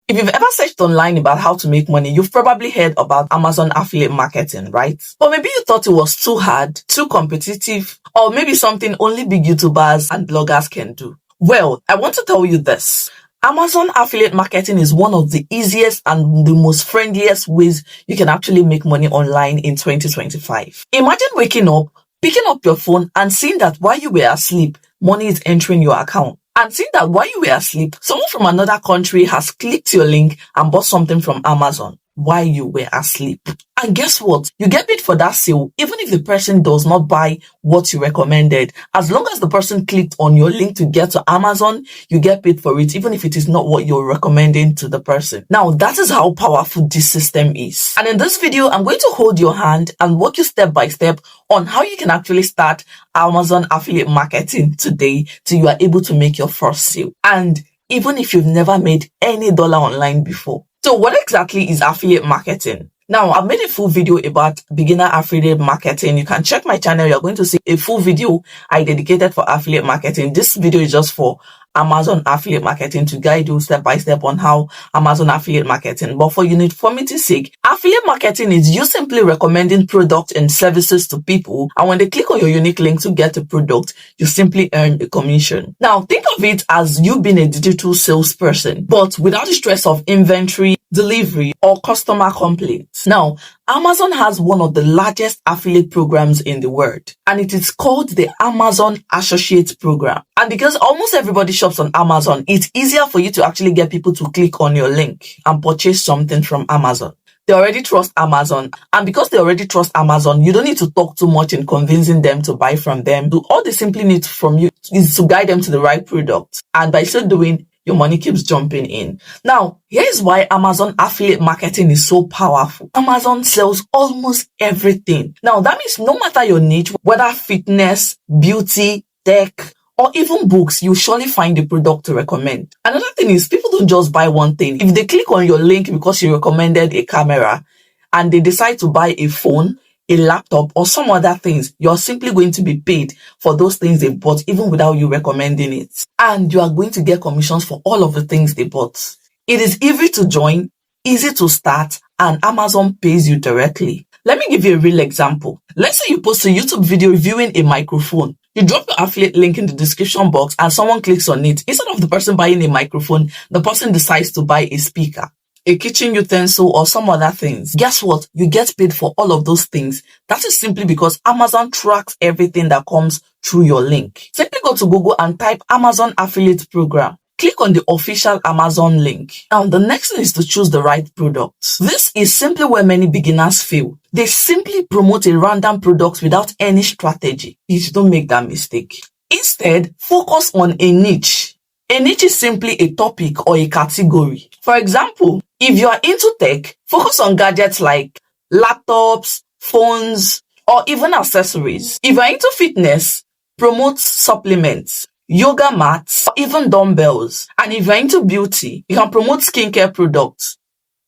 If you've ever searched online about how to make money, you've probably heard about Amazon affiliate marketing, right? But maybe you thought it was too hard, too competitive, or maybe something only big YouTubers and bloggers can do. Well, I want to tell you this. Amazon affiliate marketing is one of the easiest and the most friendliest ways you can actually make money online in 2025. Imagine waking up, picking up your phone and seeing that while you were asleep, money is entering your account. And seeing that while you were asleep, someone from another country has clicked your link and bought something from Amazon while you were asleep. And guess what? You get paid for that sale, even if the person does not buy what you recommended. As long as the person clicked on your link to get to Amazon, you get paid for it, even if it is not what you're recommending to the person. Now, that is how powerful this system is. And in this video, I'm going to hold your hand and walk you step by step on how you can actually start Amazon affiliate marketing today till you are able to make your first sale. And even if you've never made any dollar online before. So what exactly is affiliate marketing? Now, I've made a full video about beginner affiliate marketing. You can check my channel. You're going to see a full video I dedicated for affiliate marketing. This video is just for Amazon affiliate marketing to guide you step by step on how Amazon affiliate marketing. But for uniformity's sake, affiliate marketing is you simply recommending products and services to people. And when they click on your unique link to get a product, you simply earn a commission. Now, think of it as you being a digital salesperson, but without the stress of inventory, delivery, or customer complaints. Now, Amazon has one of the largest affiliate programs in the world, and it is called the Amazon Associate Program. And because almost everybody shops on Amazon, it's easier for you to actually get people to click on your link and purchase something from Amazon. They already trust Amazon, and because they already trust Amazon, you don't need to talk too much in convincing them to buy from them. All they simply need from you is to guide them to the right product, and by so doing, your money keeps jumping in. Now, here's why Amazon affiliate marketing is so powerful. Amazon sells almost everything. Now, that means no matter your niche, whether fitness, beauty, tech, or even books, you surely find a product to recommend. Another thing is people don't just buy one thing. If they click on your link because you recommended a camera and they decide to buy a phone, a laptop, or some other things, you're simply going to be paid for those things they bought even without you recommending it. And you are going to get commissions for all of the things they bought. It is easy to join, easy to start, and Amazon pays you directly. Let me give you a real example. Let's say you post a YouTube video reviewing a microphone. You drop your affiliate link in the description box and someone clicks on it. Instead of the person buying a microphone, the person decides to buy a speaker, a kitchen utensil, or some other things. Guess what? You get paid for all of those things. That is simply because Amazon tracks everything that comes through your link. Simply go to Google and type Amazon affiliate program. Click on the official Amazon link. Now, the next thing is to choose the right product. This is simply where many beginners fail. They simply promote a random product without any strategy. Please don't make that mistake. Instead, focus on a niche. A niche is simply a topic or a category. For example, if you are into tech, focus on gadgets like laptops, phones, or even accessories. If you are into fitness, promote supplements, yoga mats, or even dumbbells. And if you're into beauty, you can promote skincare products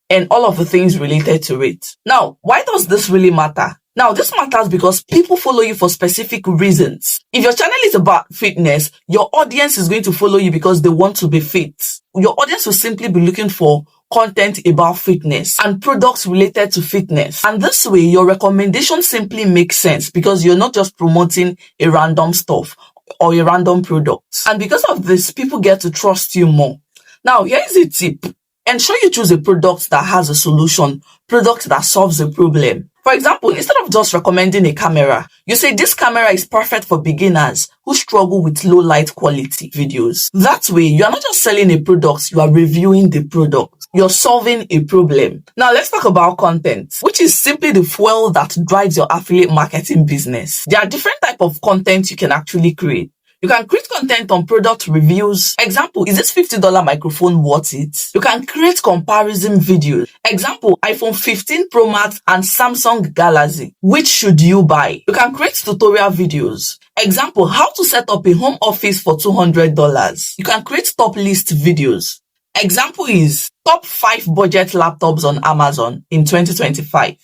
and all of the things related to it. Now, why does this really matter? Now, this matters because people follow you for specific reasons. If your channel is about fitness, your audience is going to follow you because they want to be fit. Your audience will simply be looking for content about fitness and products related to fitness. And this way, your recommendation simply makes sense because you're not just promoting a random stuff or a random product. And because of this, people get to trust you more. Now, here's a tip. Ensure you choose a product that has a solution, product that solves a problem. For example, instead of just recommending a camera, you say this camera is perfect for beginners who struggle with low light quality videos. That way, you are not just selling a product, you are reviewing the product. You're solving a problem. Now, let's talk about content, which is simply the fuel that drives your affiliate marketing business. There are different types of content you can actually create. You can create content on product reviews. Example, is this $50 microphone worth it? You can create comparison videos. Example, iPhone 15 Pro Max and Samsung Galaxy. Which should you buy? You can create tutorial videos. Example, how to set up a home office for $200. You can create top list videos. Example is top 5 budget laptops on Amazon in 2025.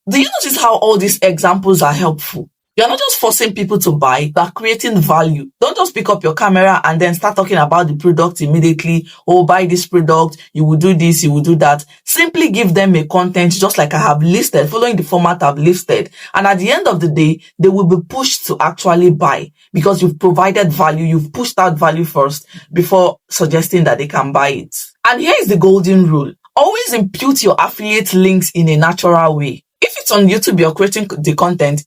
Do you notice how all these examples are helpful? You're not just forcing people to buy, you are creating value. Don't just pick up your camera and then start talking about the product immediately. Oh, buy this product, you will do this, you will do that. Simply give them a content just like I have listed, following the format I've listed. And at the end of the day, they will be pushed to actually buy because you've provided value, you've pushed out value first before suggesting that they can buy it. And here is the golden rule. Always impute your affiliate links in a natural way. If it's on YouTube, you're creating the content,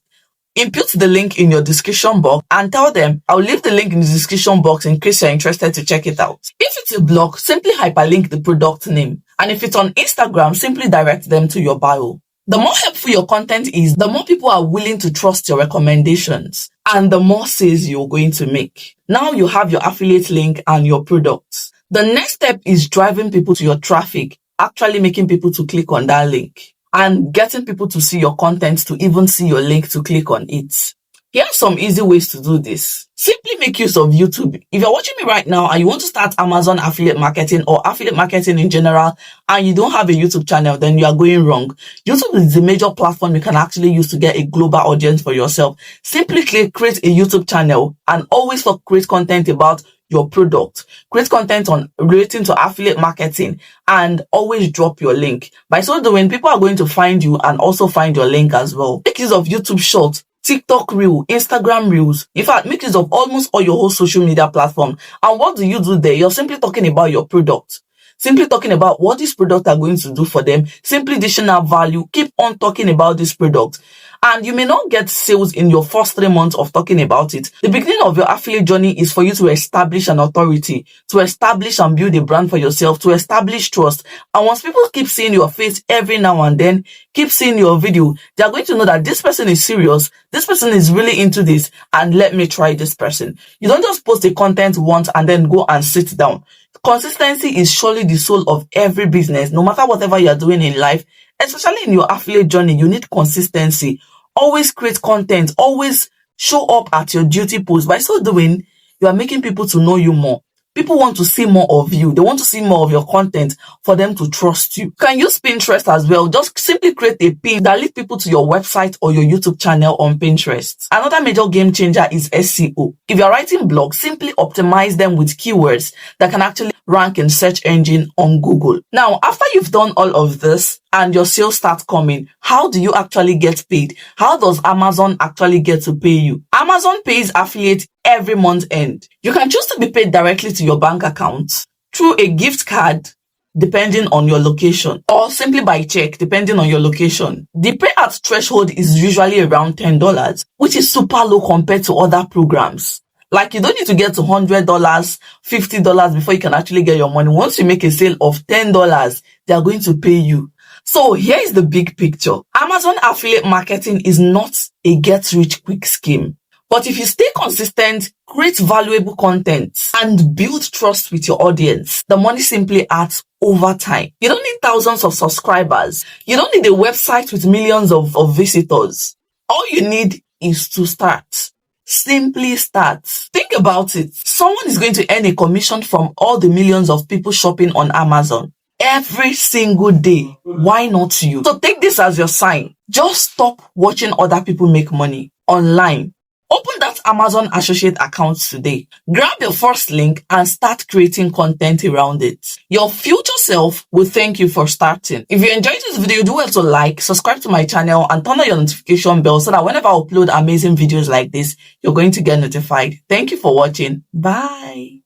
impute the link in your description box and tell them, I'll leave the link in the description box in case you're interested to check it out. If it's a blog, simply hyperlink the product name. And if it's on Instagram, simply direct them to your bio. The more helpful your content is, the more people are willing to trust your recommendations and the more sales you're going to make. Now you have your affiliate link and your products. The next step is driving people to your traffic, actually making people to click on that link and getting people to see your content to even see your link to click on it. Here are some easy ways to do this. Simply make use of YouTube. If you're watching me right now and you want to start Amazon affiliate marketing or affiliate marketing in general and you don't have a YouTube channel, then you are going wrong. YouTube is the major platform you can actually use to get a global audience for yourself. Simply create a YouTube channel and always create content about your product. Create content on relating to affiliate marketing and always drop your link. By so doing, people are going to find you and also find your link as well. Make use of YouTube Shorts, TikTok Reel, Instagram Reels. In fact, make use of almost all your whole social media platform. And what do you do there? You're simply talking about your product. Simply talking about what this product are going to do for them. Simply dishing out value. Keep on talking about this product. And you may not get sales in your first 3 months of talking about it. The beginning of your affiliate journey is for you to establish an authority, to establish and build a brand for yourself, to establish trust. And once people keep seeing your face every now and then, keep seeing your video, they are going to know that this person is serious, this person is really into this, and let me try this person. You don't just post the content once and then go and sit down. Consistency is surely the soul of every business. No matter whatever you are doing in life, especially in your affiliate journey, you need consistency. Always create content. Always show up at your duty post. By so doing, you are making people to know you more. People want to see more of you. They want to see more of your content for them to trust you. You can use Pinterest as well. Just simply create a pin that leads people to your website or your YouTube channel on Pinterest. Another major game changer is SEO. If you're writing blogs, simply optimize them with keywords that can actually rank in search engine on Google. Now, after you've done all of this and your sales start coming, how do you actually get paid? How does Amazon actually get to pay you? Amazon pays affiliates every month end. You can choose to be paid directly to your bank account through a gift card, depending on your location, or simply by check, depending on your location. The payout threshold is usually around $10, which is super low compared to other programs. Like, you don't need to get to $100, $50 before you can actually get your money. Once you make a sale of $10, they are going to pay you. So here is the big picture. Amazon affiliate marketing is not a get-rich-quick scheme. But if you stay consistent, create valuable content, and build trust with your audience, the money simply adds over time. You don't need thousands of subscribers. You don't need a website with millions of visitors. All you need is to start. Simply start. Think about it. Someone is going to earn a commission from all the millions of people shopping on Amazon every single day. Why not you? So take this as your sign. Just stop watching other people make money online. Open that Amazon Associate account today. Grab your first link and start creating content around it. Your future self will thank you for starting. If you enjoyed this video, do well to like, subscribe to my channel, and turn on your notification bell so that whenever I upload amazing videos like this, you're going to get notified. Thank you for watching. Bye.